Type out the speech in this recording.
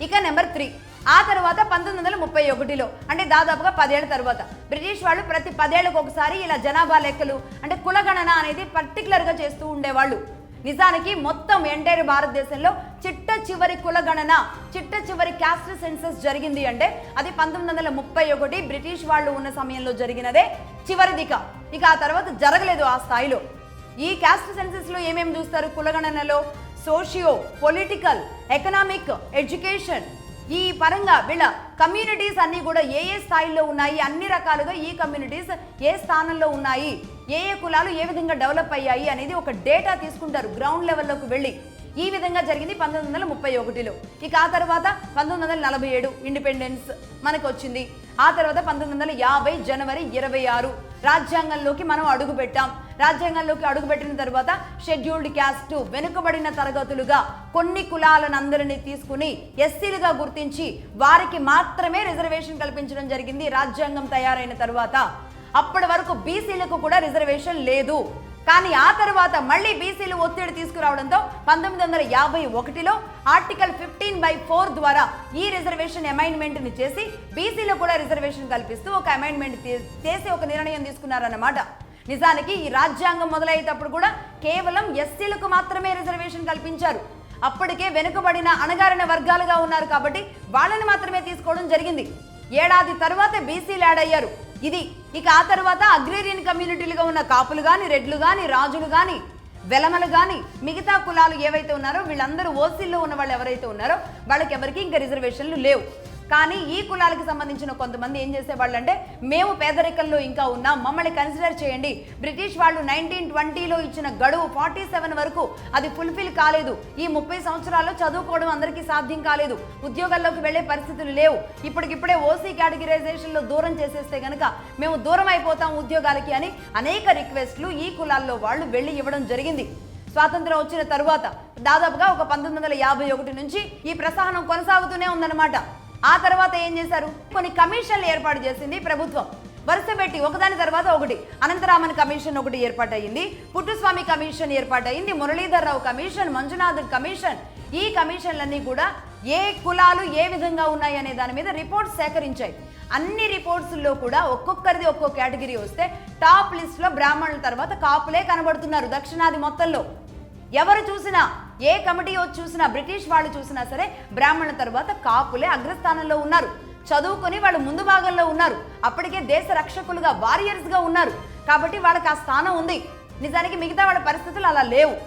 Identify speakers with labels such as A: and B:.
A: ఇక నెంబర్ 3 ఆ తర్వాత 1931లో అంటే దాదాపుగా 10 ఏళ్ల తర్వాత బ్రిటిష్ వాళ్ళు ప్రతి 10 ఏళ్లకు ఒకసారి ఇలా జనాభా లెక్కలు అంటే కులగణన అనేది పర్టికులర్గా చేస్తూ ఉండేవాళ్ళు. నిజానికి మొత్తం ఎంటైర్ భారతదేశంలో చిట్ట చివరి కులగణన చిట్ట చివరి క్యాస్ట్ సెన్సస్ జరిగింది అంటే అది 1931 బ్రిటిష్ వాళ్ళు ఉన్న సమయంలో జరిగినదే చివరిదిక. ఇక ఆ తర్వాత జరగలేదు ఆ స్థాయిలో. ఈ క్యాస్ట్ సెన్సస్ లో ఏమేమి చూస్తారు కులగణనలో? సోషియో పొలిటికల్ ఎకనామిక్ ఎడ్యుకేషన్ ఈ పరంగా వీళ్ళ కమ్యూనిటీస్ అన్నీ కూడా ఏ ఏ స్థాయిలో ఉన్నాయి, అన్ని రకాలుగా ఈ కమ్యూనిటీస్ ఏ స్థానంలో ఉన్నాయి, ఏ ఏ కులాలు ఏ విధంగా డెవలప్ అయ్యాయి అనేది ఒక డేటా తీసుకుంటారు గ్రౌండ్ లెవెల్లోకి వెళ్ళి. ఈ విధంగా జరిగింది 1931లో. ఇక ఆ తర్వాత 1947 ఇండిపెండెన్స్ మనకు వచ్చింది. ఆ తర్వాత 1950 జనవరి 26 రాజ్యాంగంలోకి మనం అడుగు పెట్టాం. రాజ్యాంగంలోకి అడుగుపెట్టిన తర్వాత షెడ్యూల్డ్ క్యాస్ట్ వెనుకబడిన తరగతులుగా కొన్ని కులాలను అందరినీ తీసుకుని ఎస్సీలుగా గుర్తించి వారికి మాత్రమే రిజర్వేషన్ కల్పించడం జరిగింది రాజ్యాంగం తయారైన తర్వాత. అప్పటి వరకు బీసీలకు కూడా రిజర్వేషన్ లేదు. కానీ ఆ తర్వాత మళ్ళీ బీసీలు ఒత్తిడి తీసుకురావడంతో 1951లో ఆర్టికల్ 15/4 ద్వారా ఈ రిజర్వేషన్ అమైండ్మెంట్ని చేసి బీసీలో కూడా రిజర్వేషన్ కల్పిస్తూ ఒక అమైండ్మెంట్ చేసి ఒక నిర్ణయం తీసుకున్నారన్నమాట. నిజానికి ఈ రాజ్యాంగం మొదలయ్యేటప్పుడు కూడా కేవలం ఎస్సీలకు మాత్రమే రిజర్వేషన్ కల్పించారు. అప్పటికే వెనుకబడిన అణగారిన వర్గాలుగా ఉన్నారు కాబట్టి వాళ్ళని మాత్రమే తీసుకోవడం జరిగింది. ఏడాది తర్వాత బీసీలు యాడ్ అయ్యారు. ఇది ఇక ఆ తర్వాత అగ్రేరియన్ కమ్యూనిటీలుగా ఉన్న కాపులు కానీ, రెడ్లు కానీ, రాజులు కానీ, వెలమలు కానీ, మిగతా కులాలు ఏవైతే ఉన్నారో వీళ్ళందరూ ఓసీల్లో ఉన్న వాళ్ళు ఎవరైతే ఉన్నారో వాళ్ళకి ఎవరికి ఇంకా రిజర్వేషన్లు లేవు. కానీ ఈ కులాలకు సంబంధించిన కొంతమంది ఏం చేసేవాళ్ళు అంటే మేము పేదరికంలో ఇంకా ఉన్నాం, మమ్మల్ని కన్సిడర్ చేయండి. బ్రిటిష్ వాళ్ళు 1920లో ఇచ్చిన గడువు 47 వరకు అది ఫుల్ఫిల్ కాలేదు. ఈ 30 సంవత్సరాల్లో చదువుకోవడం అందరికీ సాధ్యం కాలేదు, ఉద్యోగాల్లోకి వెళ్లే పరిస్థితులు లేవు. ఇప్పటికిప్పుడే ఓసీ కేటగిరైజేషన్లో దూరం చేసేస్తే కనుక మేము దూరం అయిపోతాం ఉద్యోగాలకి అని అనేక రిక్వెస్ట్లు ఈ కులాల్లో వాళ్ళు వెళ్ళి ఇవ్వడం జరిగింది. స్వాతంత్రం వచ్చిన తరువాత దాదాపుగా ఒక 1951 నుంచి ఈ ప్రసహనం కొనసాగుతూనే ఉందన్నమాట. ఆ తర్వాత ఏం చేశారు? కొన్ని కమిషన్లు ఏర్పాటు చేసింది ప్రభుత్వం వరుస పెట్టి ఒకదాని తర్వాత ఒకటి. అనంతరామన్ కమిషన్ ఒకటి ఏర్పాటయింది, పుట్టుస్వామి కమిషన్ ఏర్పాటయింది, మురళీధర్ రావు కమిషన్, మంజునాథ్ కమిషన్. ఈ కమిషన్లన్నీ కూడా ఏ కులాలు ఏ విధంగా ఉన్నాయి అనే దాని మీద రిపోర్ట్స్ సేకరించాయి. అన్ని రిపోర్ట్స్లో కూడా ఒక్కొక్కరిది ఒక్కో కేటగిరీ వస్తే టాప్ లిస్ట్లో బ్రాహ్మణుల తర్వాత కాపులే కనబడుతున్నారు దక్షిణాది మొత్తంలో. ఎవరు చూసినా ఏ కమిటీ వచ్చి చూసినా బ్రిటిష్ వాళ్ళు చూసినా సరే బ్రాహ్మణుల తర్వాత కాపులే అగ్రస్థానంలో ఉన్నారు. చదువుకొని వాళ్ళు ముందు భాగంలో ఉన్నారు. అప్పటికే దేశ రక్షకులుగా వారియర్స్గా ఉన్నారు కాబట్టి వాళ్ళకి ఆ స్థానం ఉంది. నిజానికి మిగతా వాళ్ళ పరిస్థితులు అలా లేవు.